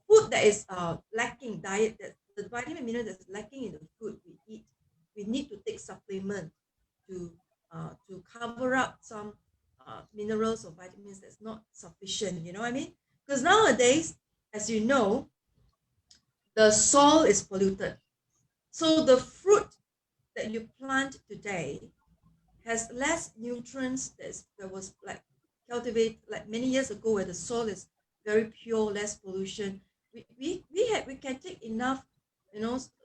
food that is lacking, that the vitamin mineral that's lacking in the food we eat, we need to take supplement to cover up some minerals or vitamins that's not sufficient. You know what I mean? Because nowadays, as you know, the soil is polluted. So the fruit that you plant today has less nutrients that was like cultivated like many years ago, where the soil is very pure, less pollution. We can take enough,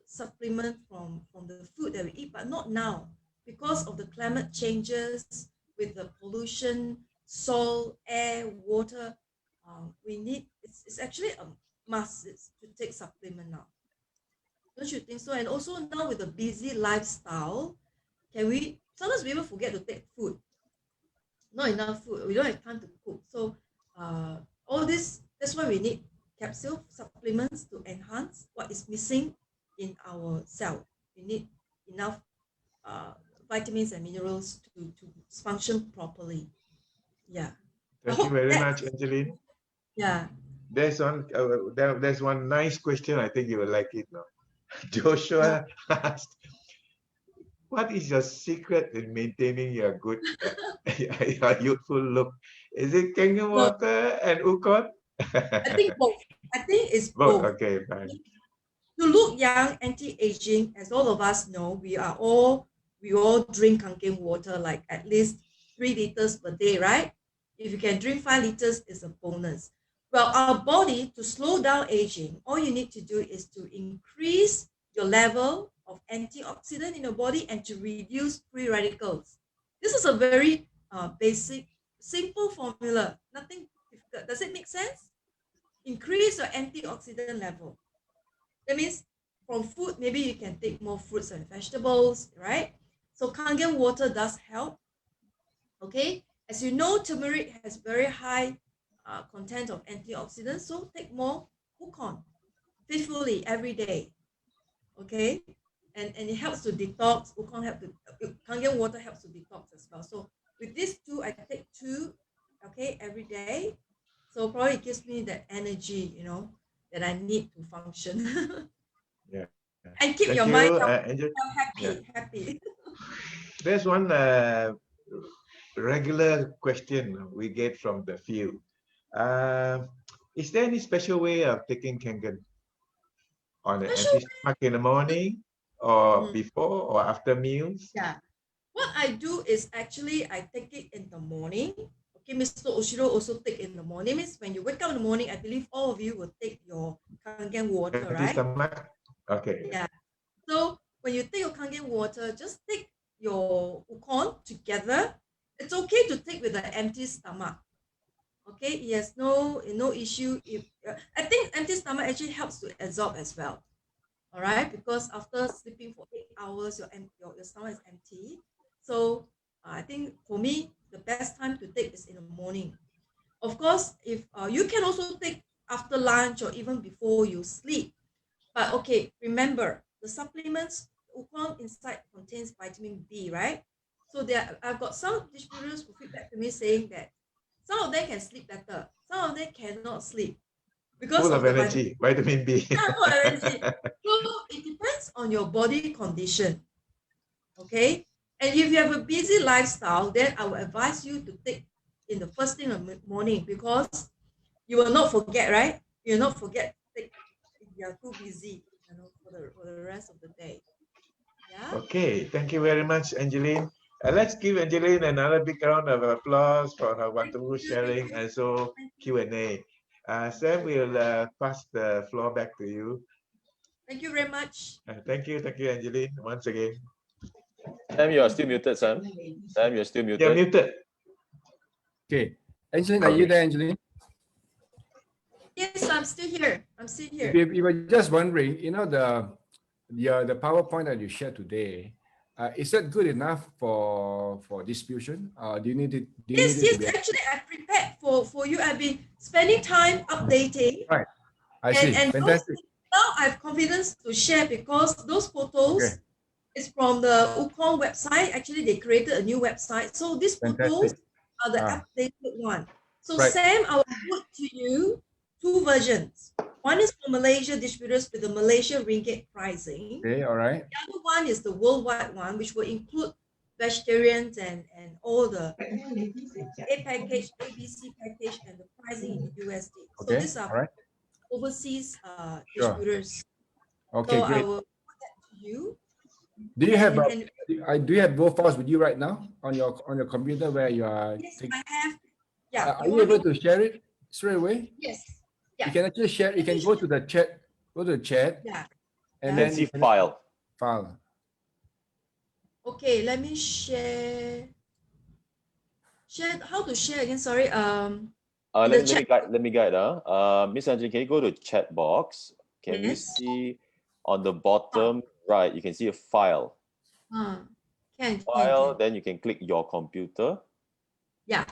supplement from the food that we eat, but not now because of the climate changes with the pollution, soil, air, water. It's actually a must to take supplement now. Don't you think so? And also now with the busy lifestyle, sometimes we even forget to take food. Not enough food. We don't have time to cook. So all this, that's why we need capsule supplements to enhance what is missing in our cell. We need enough vitamins and minerals to function properly. Yeah.
Thank you very much, Angeline.
Yeah.
There's one nice question. I think you will like it now. Joshua asked, what is your secret in maintaining your good, your youthful look Is it Kangen
No.
water and Ukon?
I think both. I think it's
Both.
both.
Okay, fine.
To look young, anti-aging, as all of us know, we all drink Kangen water like at least 3 liters per day, right? If you can drink 5 liters, it's a bonus. Well, our body, to slow down aging, all you need to do is to increase your level of antioxidant in your body and to reduce free radicals. This is a very basic, simple formula. Nothing difficult. Does it make sense? Increase your antioxidant level. That means from food, maybe you can take more fruits and vegetables, right? So Kangen water does help. Okay, as you know, turmeric has very high content of antioxidants, so take more Ukon faithfully every day. Okay, and it helps to detox. Kangen water helps to detox as well. So with these two, I take 2, okay, every day. So probably it gives me that energy, that I need to function.
Yeah.
And keep
Thank
your
you,
mind
Angel.
happy.
There's one regular question we get from the field. Is there any special way of taking Kangen? On an
Special
empty stomach in the morning, or
Mm.
before or after meals?
Yeah. What I do is actually I take it in the morning. Okay, Mr. Oshiro also take in the morning. Means when you wake up in the morning, I believe all of you will take your Kangen water,
Empty
right?
stomach? Okay.
Yeah. So when you take your Kangen water, just take your Ukon together. It's okay to take with an empty stomach. Okay, it has no issue. If I think empty stomach actually helps to absorb as well. All right, because after sleeping for 8 hours, your stomach is empty. So I think for me, the best time to take is in the morning. Of course, if you can also take after lunch or even before you sleep. But okay, remember the supplements Ukon inside contains vitamin B, right? So I've got some distributors who feedback to me saying that some of them can sleep better, some of them cannot sleep because
Full
of
of
the
vitamin B.
full of energy. So it depends on your body condition. Okay. And if you have a busy lifestyle, then I will advise you to take in the first thing in the morning because you will not forget, right? You will not forget to take if you are too busy, for the rest of the day. Yeah.
Okay, thank you very much, Angeline. Let's give Angeline another big round of applause for her wonderful sharing and so Q&A. Sam will pass the floor back to you.
Thank you very much.
Thank you, Angeline, once again.
Sam, you are still muted, Sam. Sam, you're still muted.
You're muted.
Okay. Angeline, are you there, Angeline?
Yes, I'm still here.
If you were just wondering, the PowerPoint that you shared today, is that good enough for distribution? Do you need it?
Yes, actually, I prepared for you. I've been spending time updating.
Right. I see.
And
Fantastic.
now I have confidence to share because those photos is from the Ukon website. Actually, they created a new website. So these photos are the updated one. So Sam, I will put to you 2 versions. One is for Malaysia distributors with the Malaysia ringgit pricing.
Okay, all right.
The other one is the worldwide one, which will include vegetarians and all the A package, ABC package, and the pricing in USD. So these are overseas distributors.
Okay,
so
great.
I will put that to you.
Do you have do you have both files with you right now on your computer where you are?
Yes, I have. Yeah.
Are you able to share it straight away?
Yes. Yeah.
You can actually share. You can go to the chat. Go to the chat.
Yeah.
You
And then
can see file.
File.
Okay, let me share. How to share again? Sorry.
Let me guide. Miss Angeline, can you go to chat box? Can you
Yes.
see on the bottom right? You can see a file.
Can.
Then you can click your computer.
Yeah.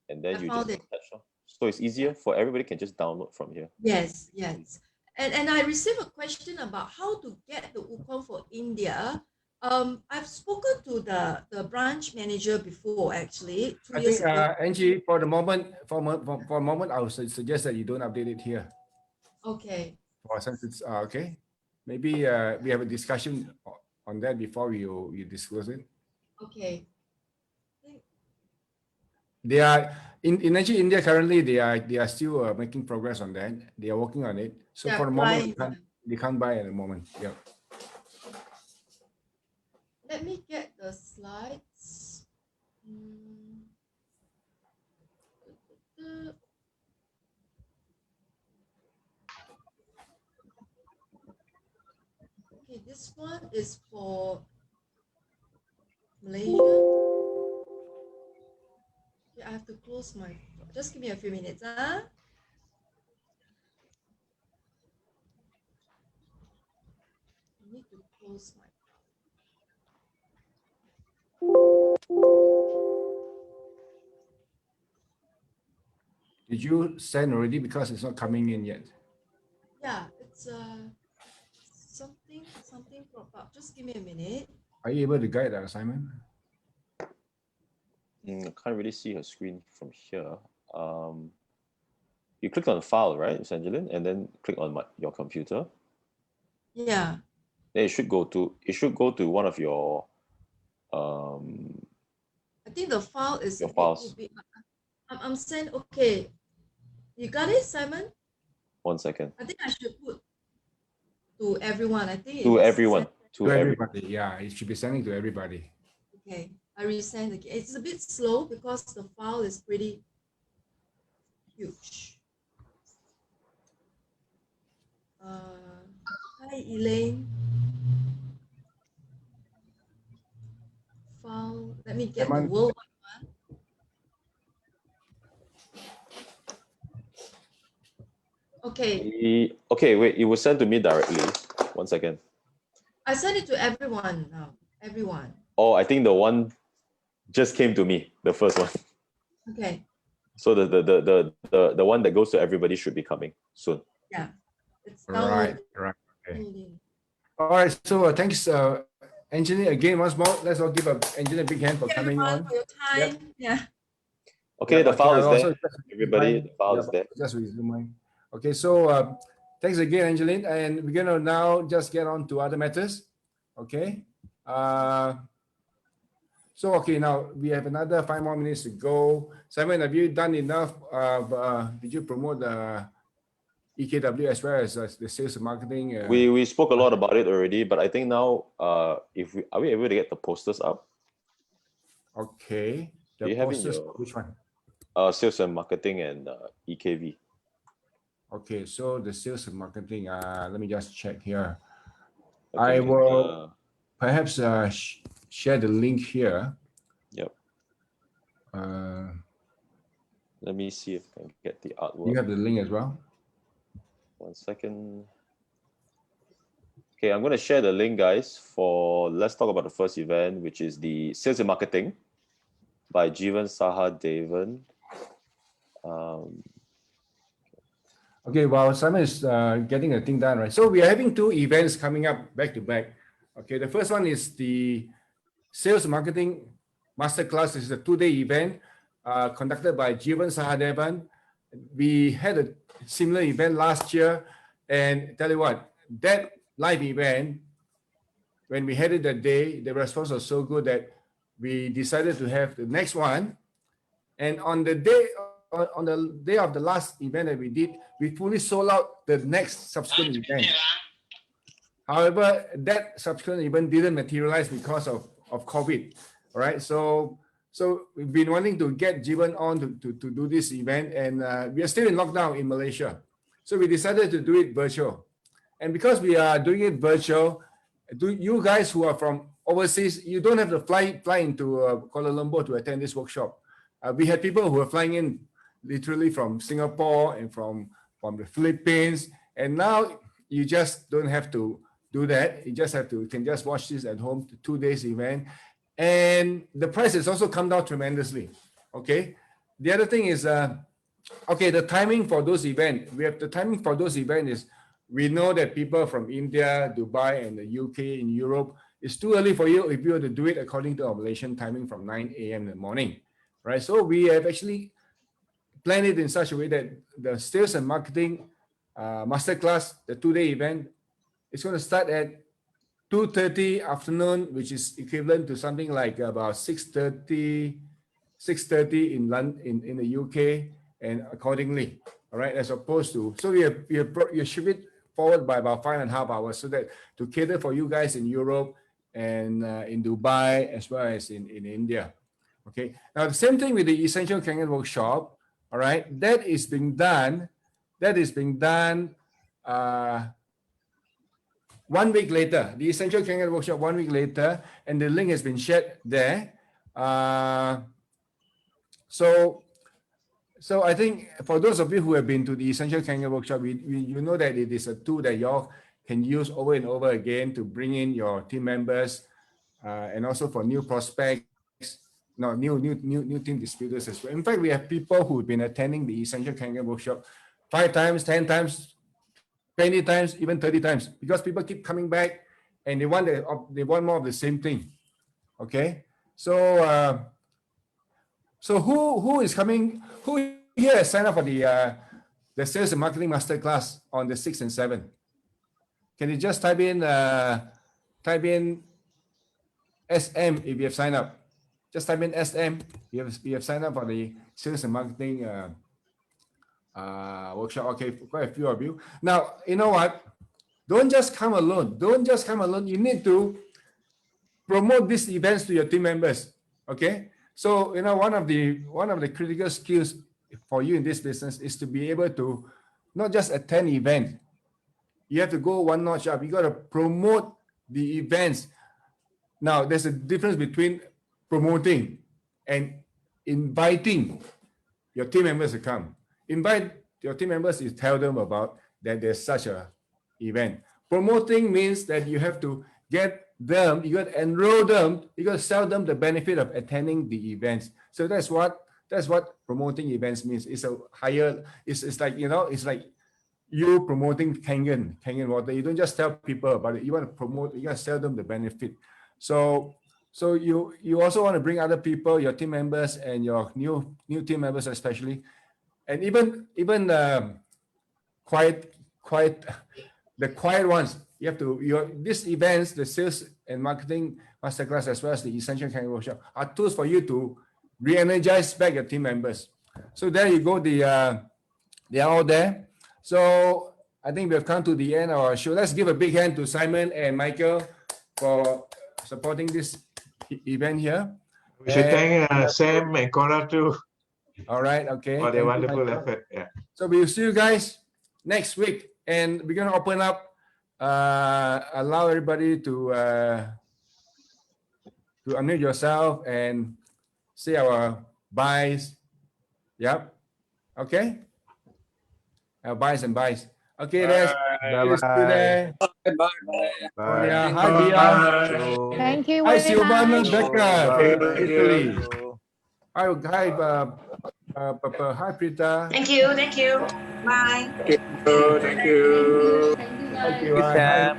And then
I
you
found
just
it.
attach. So it's easier for everybody can just download from here.
Yes. And I received a question about how to get the Ukon for India. I've spoken to the branch manager before, actually, 2 years ago.
Angie, for a moment, I would suggest that you don't update it here.
Okay.
Since it's okay, maybe we have a discussion on that before you disclose it.
Okay.
They are in actually India currently. They are still making progress on that. They are working on it. So
Yeah,
for the moment,
flying.
they can't buy at the moment. Yeah.
Let me get the slides. Mm. Okay, this one is for Malaysia. Okay, I have to close my. Just give me a few minutes, huh? I need to close my.
Did you send already? Because it's not coming in yet.
Yeah, it's something crop up. Just give me a minute.
Are you able to guide the assignment?
I can't really see her screen from here. You click on file, right, Miss Angeline, and then click on your computer.
Yeah.
Then it should go to one of your
I think the file is
your
a bit
files.
too big. I'm saying okay. You got it, Simon?
1 second.
I think I should put to everyone. I think it
To
was
everyone.
sent.
To everybody. Yeah, it should be sending to everybody.
Okay, I resend again. It's a bit slow because the file is pretty huge. Hi, Elaine. File. Let me get the
Simon?
worldwide one. Okay,
Okay, wait, it was sent to me directly. 1 second.
I sent it to everyone now. Everyone.
Oh, I think the one just came to me, the first one.
Okay.
So the one that goes to everybody should be coming soon.
Yeah. It's
Right,
downloaded.
right. Okay.
Downloading.
All right. So thanks, engineer, again once more. Let's all give engineer a big hand for
Thank you,
coming
everyone,
on.
for your time. Yeah.
Okay,
Yeah,
the file
I'll
is
also
there.
just
Everybody,
remind-
the file
yeah,
is there.
Just resume. Okay, so thanks again, Angeline, and we're gonna now just get on to other matters. Okay. So okay, now we have another 5 more minutes to go. Simon, have you done enough? Did you promote the EKW as well as the sales and marketing?
We spoke a lot about it already, but I think now are we able to get the posters up?
Okay.
Do
The
you have in
posters,
your
which one?
sales and marketing and EKV?
Okay, so the sales and marketing, let me just check here.
Okay,
I will perhaps share the link here.
Yep.
Uh,
Let me see if I can get the artwork.
you have the link as well?
1 second. Okay, I'm going to share the link, guys, for let's talk about the first event, which is the sales and marketing by Jeevan Sahadevan.
Okay, well, Simon is getting the thing done, right? So we are having 2 events coming up back to back. Okay, the first one is the Sales and Marketing Masterclass. This is a 2-day event conducted by Jeevan Sahadevan. We had a similar event last year, and tell you what, that live event, when we had it that day, the response was so good that we decided to have the next one. And on the day of the last event that we did, we fully sold out the next subsequent event. However, that subsequent event didn't materialize because of COVID. All right. So we've been wanting to get Jeevan on to do this event, and we are still in lockdown in Malaysia. So we decided to do it virtual. And because we are doing it virtual, you guys who are from overseas, you don't have to fly into Kuala Lumpur to attend this workshop. We had people who were flying in literally from Singapore and from the Philippines. And now you just don't have to do that. You can just watch this at home, 2 days event. And the price has also come down tremendously. Okay. The other thing is, okay, the timing for those events. The timing for those events is, we know that people from India, Dubai, and the UK, in Europe, it's too early for you if you were to do it according to our Malaysian timing from 9 a.m. in the morning, right? So we have actually planned it in such a way that the sales and marketing masterclass, the 2-day event, is going to start at 2:30 afternoon, which is equivalent to something like about 6:30 6:30 in London, in the UK, and accordingly, all right, as opposed to, so you shift it forward by about 5.5 hours so that to cater for you guys in Europe and in Dubai as well as in India. Okay, now the same thing with the Essential Kangen workshop, all right, that is being done 1 week later, the Essential Kangen workshop 1 week later, and the link has been shared there. So I think for those of you who have been to the Essential Kangen workshop, you know that it is a tool that you all can use over and over again to bring in your team members, and also for new prospects, new team distributors as well. In fact, we have people who've been attending the Essential Kangen workshop 5 times, 10 times, 20 times, even 30 times, because people keep coming back and they want more of the same thing. Okay, so who is coming? Who here has signed up for the Sales and Marketing Masterclass on the 6th and 7th? Can you just type in SM if you have signed up? Just type in SM. You have signed up for the Sales and Marketing workshop. Okay, quite a few of you. Now, you know what? Don't just come alone. You need to promote these events to your team members. Okay. So, you know, one of the critical skills for you in this business is to be able to not just attend events. You have to go one notch up. You got to promote the events. Now, there's a difference between promoting and inviting your team members to come. Invite your team members to tell them about that there's such a event. Promoting means that you have to get them, you got to enroll them, you got to sell them the benefit of attending the events. So that's what promoting events means. It's a higher, it's like, you know, it's like you promoting Kangen water. You don't just tell people about it. You want to promote, you got to sell them the benefit. So you also want to bring other people, your team members and your new team members especially, and even the quiet ones. You have to, these events, the Sales and Marketing Masterclass, as well as the Essential Kangen workshop, are tools for you to re-energize back your team members. So there you go. They are all there. So I think we have come to the end of our show. Let's give a big hand to Simon and Michael for supporting this event here.
We should thank Sam and Cora too
All right. Okay.
for their
Thank you,
wonderful
Michael.
effort. Yeah.
So we'll see you guys next week, and we're going to open up, allow everybody to unmute yourself and say our byes. Yep. Okay. Our byes and byes. Okay, let's see you there.
Bye.
Oh, yeah. Hi, Bia.
Thank you
Hi,
very
Silvana
much.
Becca from Italy. Hi, hi, Prita.
Thank you. Bye.
Thank you.
Thank you. Hi.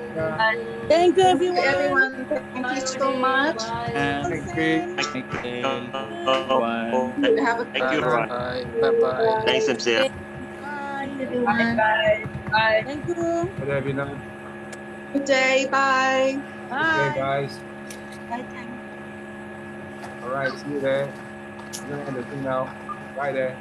Thank you,
Everyone, thank you so much.
Thank you.
Have a
Thank you, everyone.
Bye.
Thanks, MCF.
everyone.
Bye. Thank you.
Bye, everyone.
Good day. Bye.
Okay, guys.
Bye.
All right, see you there. I'm gonna end the thing now. Bye there.